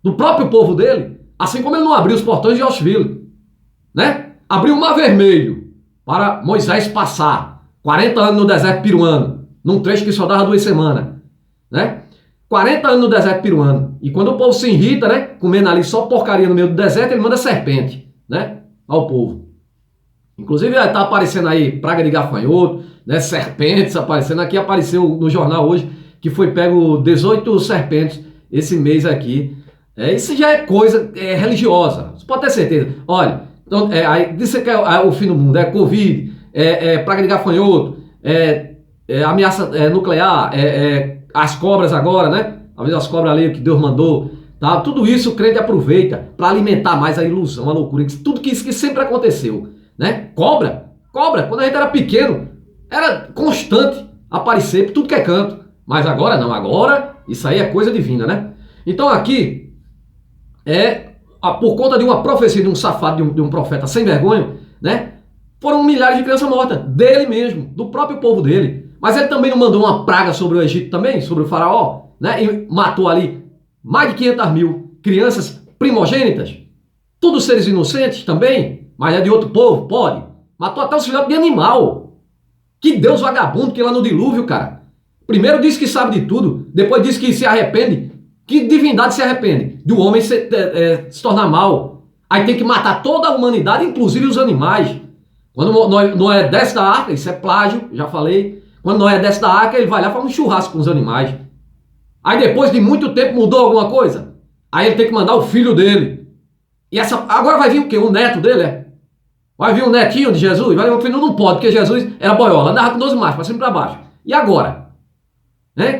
do próprio povo dele, assim como ele não abriu os portões de Auschwitz, né? Abriu o Mar Vermelho para Moisés passar 40 anos no deserto peruano, num trecho que só dava 2 semanas, né? 40 anos no deserto peruano. E quando o povo se irrita, né, comendo ali só porcaria no meio do deserto, ele manda serpente, né, ao povo. Inclusive está aparecendo aí praga de gafanhoto, né, serpentes aparecendo. Aqui apareceu no jornal hoje que foi pego 18 serpentes esse mês aqui. Isso já é coisa religiosa, você pode ter certeza. Olha, então, aí disse que é o fim do mundo, é Covid, praga de gafanhoto, ameaça nuclear, as cobras agora, né? Talvez as cobras ali que Deus mandou, tá? Tudo isso o crente aproveita para alimentar mais a ilusão, a loucura, tudo que sempre aconteceu, né? Cobra, quando a gente era pequeno, era constante aparecer por tudo que é canto, mas agora não, agora isso aí é coisa divina, né? Então aqui por conta de uma profecia de um safado, de um profeta sem vergonha, né? Foram milhares de crianças mortas, dele mesmo, do próprio povo dele. Mas ele também não mandou uma praga sobre o Egito também, sobre o faraó, né? E matou ali mais de 500 mil crianças primogênitas, todos seres inocentes também, mas é de outro povo, pode. Matou até os filhotes de animal. Que Deus vagabundo que lá no dilúvio, cara. Primeiro disse que sabe de tudo, depois disse que se arrepende. Que divindade se arrepende? Do homem se tornar mal. Aí tem que matar toda a humanidade, inclusive os animais. Quando Noé desce da arca, isso é plágio, já falei. Quando Noé desce da arca, ele vai lá e faz um churrasco com os animais. Aí depois de muito tempo mudou alguma coisa? Aí ele tem que mandar o filho dele. E agora vai vir o quê? O neto dele, Vai vir um netinho de Jesus? Vai vir o filho? Não pode, porque Jesus era boiola, andava com 12 machos, para cima e para baixo. E agora?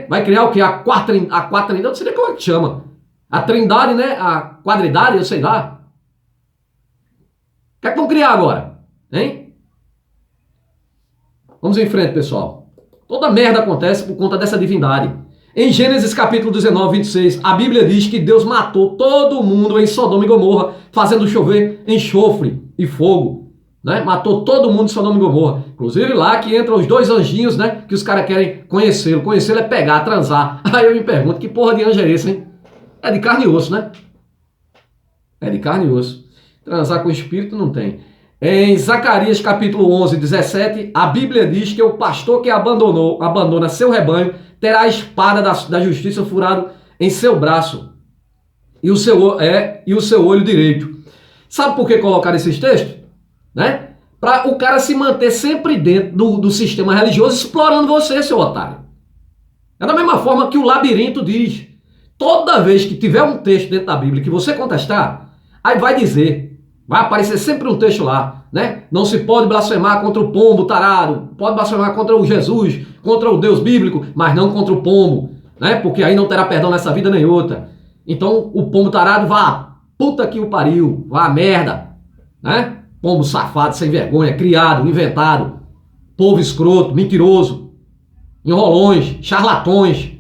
Vai criar o quê? A quarta trindade, não sei nem como é que chama. A trindade, né? A quadridade, eu sei lá. O que é que vão criar agora? Vamos em frente, pessoal. Toda merda acontece por conta dessa divindade. Em Gênesis capítulo 19, 26, a Bíblia diz que Deus matou todo mundo em Sodoma e Gomorra, fazendo chover enxofre e fogo. Né? Matou todo mundo em Sodoma e Gomorra. Inclusive lá que entram os 2 anjinhos, né? Que os caras querem conhecê-lo. Conhecê-lo é pegar, transar. Aí eu me pergunto, que porra de anjo é esse, hein? É de carne e osso, né? É de carne e osso. Transar com o espírito não tem. Em Zacarias capítulo 11, 17, a Bíblia diz que o pastor que abandona seu rebanho terá a espada da justiça furado em seu braço e o seu olho direito. Sabe por que colocaram esses textos? Né? Para o cara se manter sempre dentro do sistema religioso, explorando você, seu otário. É da mesma forma que o labirinto diz. Toda vez que tiver um texto dentro da Bíblia que você contestar, aí vai dizer, vai aparecer sempre um texto lá, né? Não se pode blasfemar contra o pombo tarado, pode blasfemar contra o Jesus, contra o Deus bíblico, mas não contra o pombo, né? Porque aí não terá perdão nessa vida nem outra. Então o pombo tarado vá, puta que o pariu, vá merda, né? Pombo safado, sem vergonha, criado, inventado, povo escroto, mentiroso, enrolões, charlatões.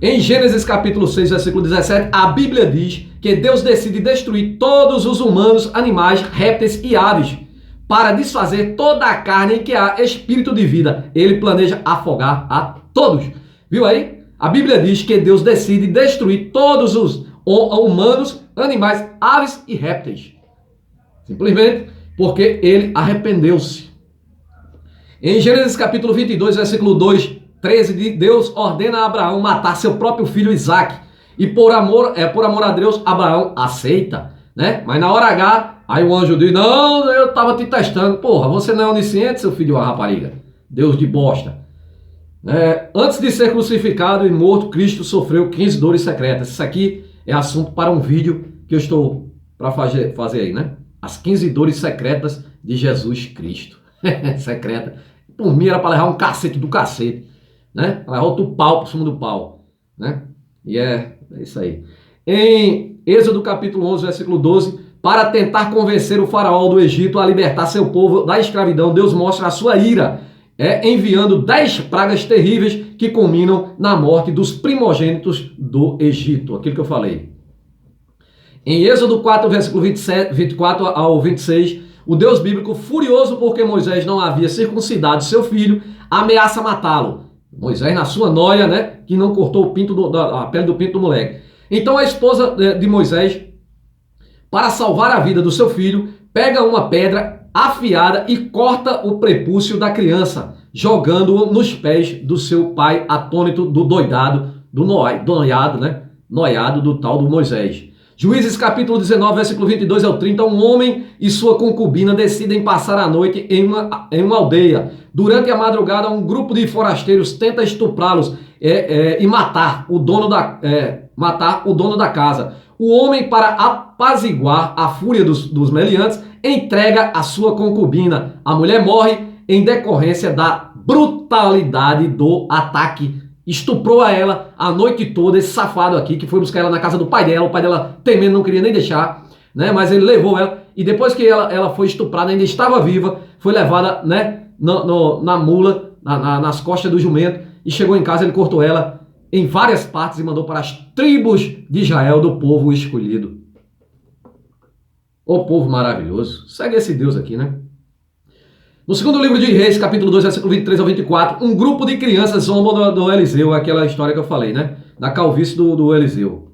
Em Gênesis capítulo 6, versículo 17, a Bíblia diz que Deus decide destruir todos os humanos, animais, répteis e aves para desfazer toda a carne em que há espírito de vida. Ele planeja afogar a todos. Viu aí? A Bíblia diz que Deus decide destruir todos os humanos, animais, aves e répteis. Simplesmente porque ele arrependeu-se. Em Gênesis capítulo 22, versículo 2, 13, Deus ordena a Abraão matar seu próprio filho Isaque E por amor a Deus, Abraão aceita, né? Mas na hora H, aí o anjo diz, não, eu tava te testando. Porra, você não é onisciente, seu filho de uma rapariga. Deus de bosta. Antes de ser crucificado e morto, Cristo sofreu 15 dores secretas. Isso aqui é assunto para um vídeo que eu estou para fazer aí, né? As 15 dores secretas de Jesus Cristo. Secreta. Por mim era para levar um cacete do cacete, né? Levar outro pau por cima do pau, né? E é isso aí. Em Êxodo capítulo 11, versículo 12, para tentar convencer o faraó do Egito a libertar seu povo da escravidão, Deus mostra a sua ira, enviando 10 pragas terríveis que culminam na morte dos primogênitos do Egito. Aquilo que eu falei. Em Êxodo 4, versículo 24 ao 26, o Deus bíblico, furioso porque Moisés não havia circuncidado seu filho, ameaça matá-lo. Moisés, na sua noia, né, que não cortou o pinto a pele do pinto do moleque. Então a esposa de Moisés, para salvar a vida do seu filho, pega uma pedra afiada e corta o prepúcio da criança, jogando-o nos pés do seu pai, atônito do doidado, do noiado, né? Noiado do tal do Moisés. Juízes capítulo 19, versículo 22 ao 30, um homem e sua concubina decidem passar a noite em uma aldeia. Durante a madrugada, um grupo de forasteiros tenta estuprá-los e matar o dono da casa. O homem, para apaziguar a fúria dos meliantes, entrega a sua concubina. A mulher morre em decorrência da brutalidade do ataque. Estuprou a ela a noite toda, esse safado aqui, que foi buscar ela na casa do pai dela. O pai dela, temendo, não queria nem deixar, né? Mas ele levou ela. E depois que ela foi estuprada, ainda estava viva, foi levada, né, na mula, nas costas do jumento. E chegou em casa, ele cortou ela em várias partes e mandou para as tribos de Israel, do povo escolhido. O povo maravilhoso. Segue esse Deus aqui, né? No segundo livro de Reis, capítulo 2, versículo 23 ao 24, um grupo de crianças zombam do Eliseu, aquela história que eu falei, né? Da calvície do Eliseu.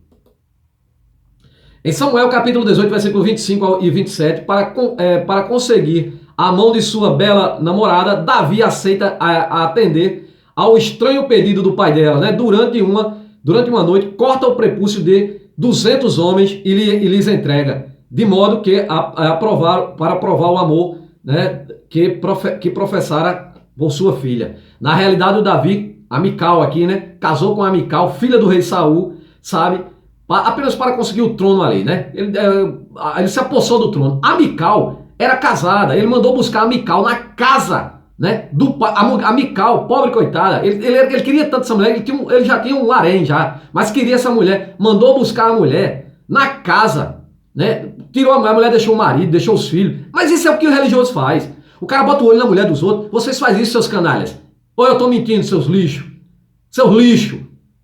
Em Samuel, capítulo 18, versículo 25 e 27, para conseguir a mão de sua bela namorada, Davi aceita atender ao estranho pedido do pai dela, né? Durante uma noite, corta o prepúcio de 200 homens e lhes entrega, de modo que para provar o amor, né, que professara por sua filha. Na realidade, o Davi, a Mical aqui, né, casou com a Mical, filha do rei Saul, sabe, apenas para conseguir o trono ali, né? Ele se apossou do trono. A Mical era casada, ele mandou buscar a Mical na casa, né, a Mical, pobre coitada, ele queria tanto essa mulher, ele já tinha um harém já, mas queria essa mulher, mandou buscar a mulher na casa, né? Tirou a mulher, deixou o marido, deixou os filhos. Mas isso é o que o religioso faz. O cara bota o olho na mulher dos outros. Vocês fazem isso, seus canalhas. Ou eu tô mentindo, seus lixos. Seus lixos.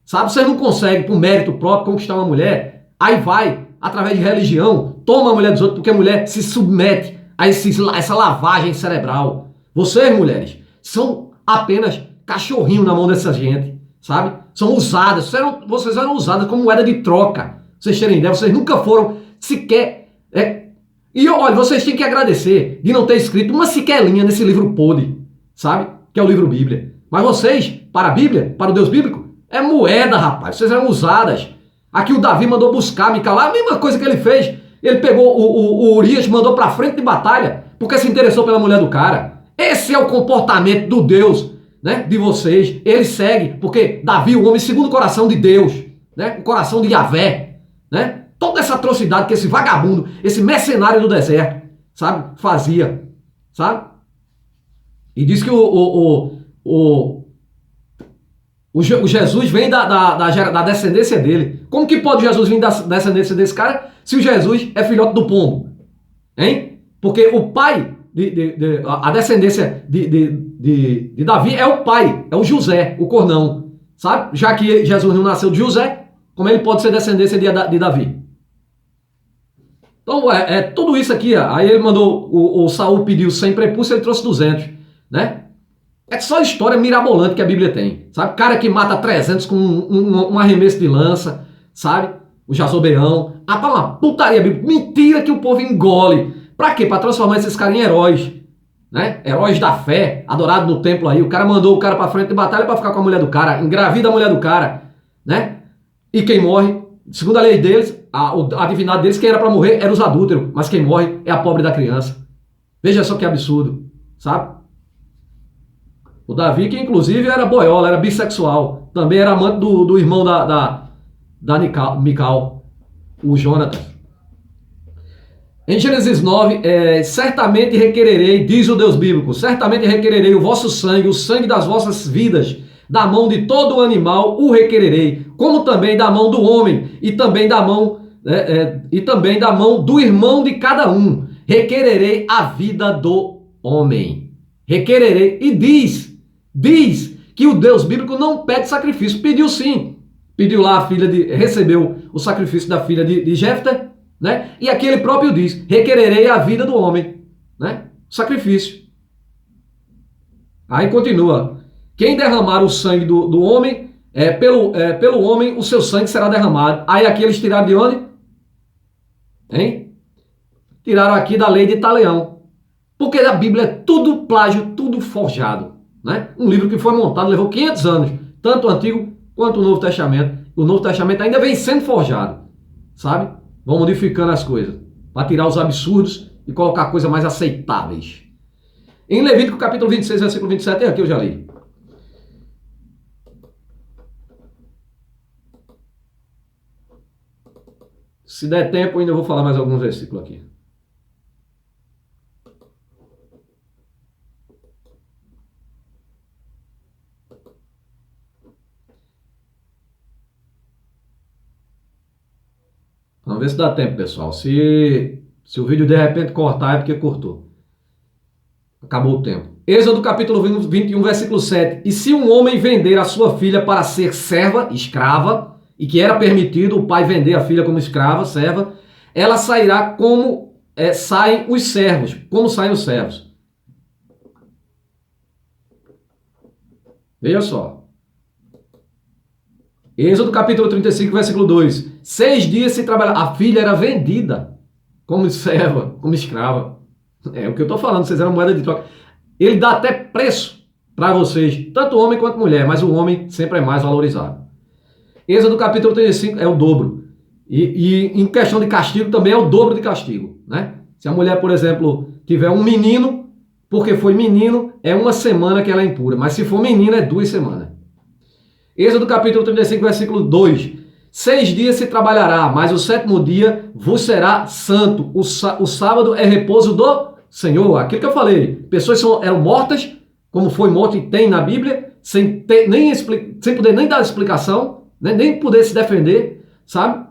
Sabe? Vocês não conseguem, por mérito próprio, conquistar uma mulher. Aí vai, através de religião, toma a mulher dos outros, porque a mulher se submete a essa lavagem cerebral. Vocês, mulheres, são apenas cachorrinho na mão dessa gente. Sabe? São usadas. Vocês eram usadas como moeda de troca. Vocês terem ideia, vocês nunca foram sequer... E olha, vocês têm que agradecer de não ter escrito uma sequer linha nesse livro podre, sabe? Que é o livro Bíblia. Mas vocês, para a Bíblia, para o Deus bíblico, é moeda, rapaz. Vocês eram usadas. Aqui o Davi mandou buscar Mical, a mesma coisa que ele fez. Ele pegou o Urias, mandou para frente de batalha, porque se interessou pela mulher do cara. Esse é o comportamento do Deus, né, de vocês. Ele segue, porque Davi, o homem segundo o coração de Deus, né, o coração de Yahvé, né? Toda essa atrocidade que esse vagabundo, esse mercenário do deserto, sabe, fazia, sabe? E diz que o Jesus vem da descendência dele. Como que pode Jesus vir da descendência desse cara se o Jesus é filhote do pombo? Hein? Porque o pai, a descendência de Davi é o pai, é o José, o cornão, sabe? Já que Jesus não nasceu de José, como ele pode ser descendência de Davi? Então, tudo isso aqui, ó. Aí ele mandou, o Saul pediu 100 prepúcios, ele trouxe 200, né? É só história mirabolante que a Bíblia tem, sabe? Cara que mata 300 com um arremesso de lança, sabe? O Jazobeão. Uma putaria bíblica. Mentira que o povo engole. Pra quê? Pra transformar esses caras em heróis, né? Heróis da fé, adorados no templo aí. O cara mandou o cara pra frente de batalha pra ficar com a mulher do cara, engravida a mulher do cara, né? E quem morre segundo a lei deles, a divindade deles, quem era para morrer era os adúlteros, mas quem morre é a pobre da criança. Veja só que absurdo, sabe? O Davi, que inclusive era boiola, era bissexual, também era amante do irmão da Mical, o Jonatas. Em Gênesis 9, certamente requererei, diz o Deus bíblico, certamente requererei o vosso sangue, o sangue das vossas vidas, da mão de todo animal o requererei, como também da mão do homem, e também da mão do irmão de cada um. Requererei a vida do homem. Requererei. E diz que o Deus bíblico não pede sacrifício. Pediu sim. Pediu lá recebeu o sacrifício da filha de Jefté, né? E aqui ele próprio diz, requererei a vida do homem, né? Sacrifício. Aí continua, quem derramar o sangue do homem, pelo homem o seu sangue será derramado. Aí aqui eles tiraram de onde? Hein? Tiraram aqui da lei de Italião. Porque a Bíblia é tudo plágio, tudo forjado, né? Um livro que foi montado, levou 500 anos, tanto o Antigo quanto o Novo Testamento. O Novo Testamento ainda vem sendo forjado, sabe? Vão modificando as coisas, para tirar os absurdos e colocar coisas mais aceitáveis. Em Levítico capítulo 26, versículo 27, aqui eu já li. Se der tempo, eu ainda vou falar mais alguns versículos aqui. Vamos ver se dá tempo, pessoal. Se o vídeo de repente cortar, é porque cortou. Acabou o tempo. Êxodo capítulo 21, versículo 7. E se um homem vender a sua filha para ser serva, escrava, e que era permitido o pai vender a filha como escrava, serva, ela sairá como saem os servos. Como saem os servos. Veja só. Êxodo capítulo 35, versículo 2. 6 dias se trabalhava. A filha era vendida como serva, como escrava. É o que eu estou falando, vocês eram moeda de troca. Ele dá até preço para vocês, tanto homem quanto mulher, mas o homem sempre é mais valorizado. Êxodo capítulo 35 é o dobro. E em questão de castigo também é o dobro de castigo, né? Se a mulher, por exemplo, tiver um menino, porque foi menino, é 1 semana que ela é impura. Mas se for menina, é 2 semanas. Êxodo capítulo 35, versículo 2. 6 dias se trabalhará, mas o 7º dia vos será santo. O sábado é repouso do Senhor. Aquilo que eu falei. Pessoas eram mortas, como foi morto e tem na Bíblia, sem poder nem dar explicação, né? Nem poder se defender, sabe?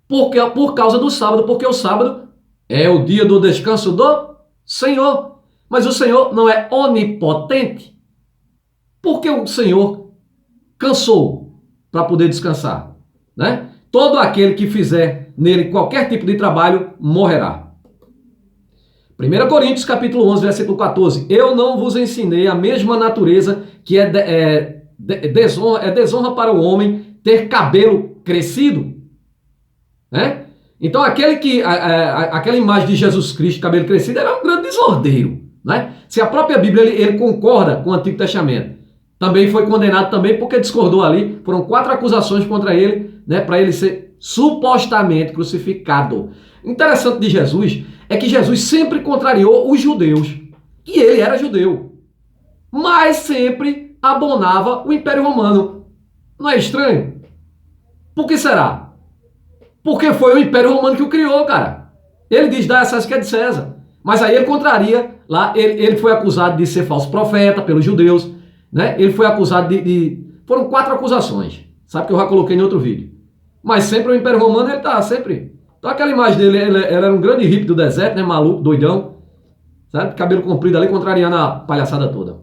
Por causa do sábado, porque o sábado é o dia do descanso do Senhor. Mas o Senhor não é onipotente. Porque o Senhor cansou para poder descansar, né? Todo aquele que fizer nele qualquer tipo de trabalho morrerá. 1 Coríntios capítulo 11, versículo 14. Eu não vos ensinei a mesma natureza que é desonra para o homem ter cabelo crescido, né? Então aquela imagem de Jesus Cristo, cabelo crescido, era um grande desordeiro, né? Se a própria Bíblia ele concorda com o Antigo Testamento, também foi condenado também porque discordou ali. Foram 4 acusações contra ele, né, para ele ser supostamente crucificado. Interessante de Jesus é que Jesus sempre contrariou os judeus. E ele era judeu. Mas sempre abonava o Império Romano. Não é estranho? Por que será? Porque foi o Império Romano que o criou, cara. Ele diz, dá a César que é de César. Mas aí ele contraria lá. Ele foi acusado de ser falso profeta pelos judeus. Né? Ele foi acusado Foram 4 acusações, sabe, que eu já coloquei em outro vídeo. Mas sempre o Império Romano, ele tá sempre... Então aquela imagem dele, ele era um grande hippie do deserto, né? Maluco, doidão, sabe? Cabelo comprido ali, contrariando a palhaçada toda.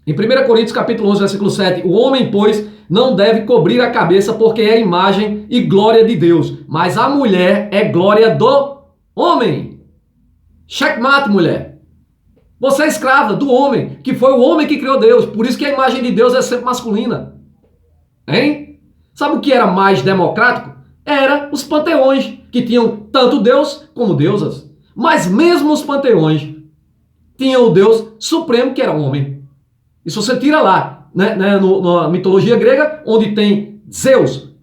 Em 1 Coríntios capítulo 11, versículo 7. O homem, pois, não deve cobrir a cabeça, porque é imagem e glória de Deus. Mas a mulher é glória do homem. Checkmate, mulher. Você é escrava do homem, que foi o homem que criou Deus. Por isso que a imagem de Deus é sempre masculina. Hein? Sabe o que era mais democrático? Era os panteões, que tinham tanto Deus como deusas. Mas mesmo os panteões tinham o Deus supremo, que era o homem. Isso você tira lá, né, na mitologia grega, onde tem Zeus,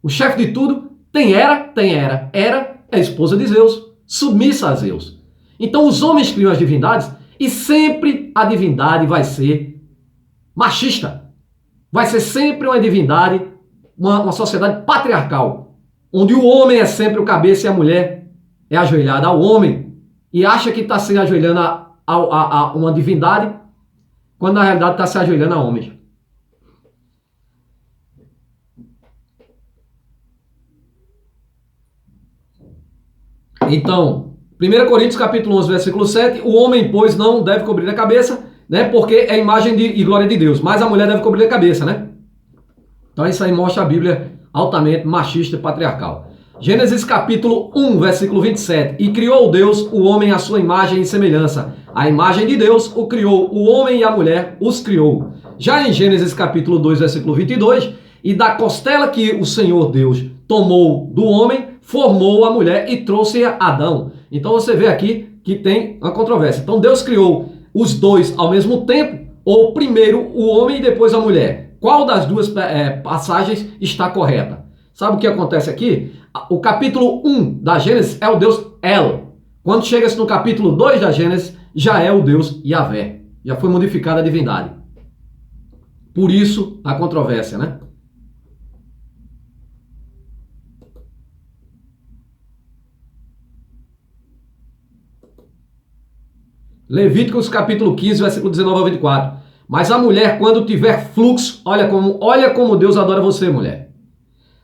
O chefe de tudo tem Hera, Hera é esposa de Zeus, submissa a Zeus. Então os homens criam as divindades e sempre a divindade vai ser machista. Vai ser sempre uma divindade, uma sociedade patriarcal, onde o homem é sempre o cabeça e a mulher é ajoelhada ao homem e acha que está se ajoelhando a uma divindade, quando na realidade está se ajoelhando a homens. Então, 1 Coríntios capítulo 11, versículo 7, o homem, pois, não deve cobrir a cabeça, né, porque é imagem e glória de Deus, mas a mulher deve cobrir a cabeça, né? Então isso aí mostra a Bíblia altamente machista e patriarcal. Gênesis capítulo 1, versículo 27, e criou Deus o homem à sua imagem e semelhança. A imagem de Deus o criou, o homem e a mulher os criou. Já em Gênesis capítulo 2, versículo 22, e da costela que o Senhor Deus tomou do homem, formou a mulher e trouxe a Adão. Então você vê aqui que tem uma controvérsia. Então Deus criou os dois ao mesmo tempo, ou primeiro o homem e depois a mulher? Qual das duas passagens está correta? Sabe o que acontece aqui? O capítulo 1 da Gênesis é o Deus El. Quando chega-se no capítulo 2 da Gênesis, já é o Deus Yahvé. Já foi modificada a divindade. Por isso a controvérsia, né? Levíticos capítulo 15, versículo 19 ao 24. Mas a mulher, quando tiver fluxo, olha como Deus adora você, mulher.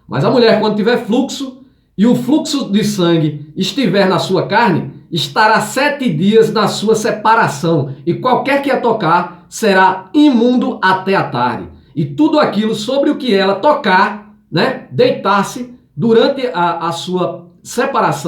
Mas a mulher, quando tiver fluxo, e o fluxo de sangue estiver na sua carne, estará 7 dias na sua separação, e qualquer que a tocar será imundo até a tarde. E tudo aquilo sobre o que ela tocar, né, deitar-se durante a sua separação,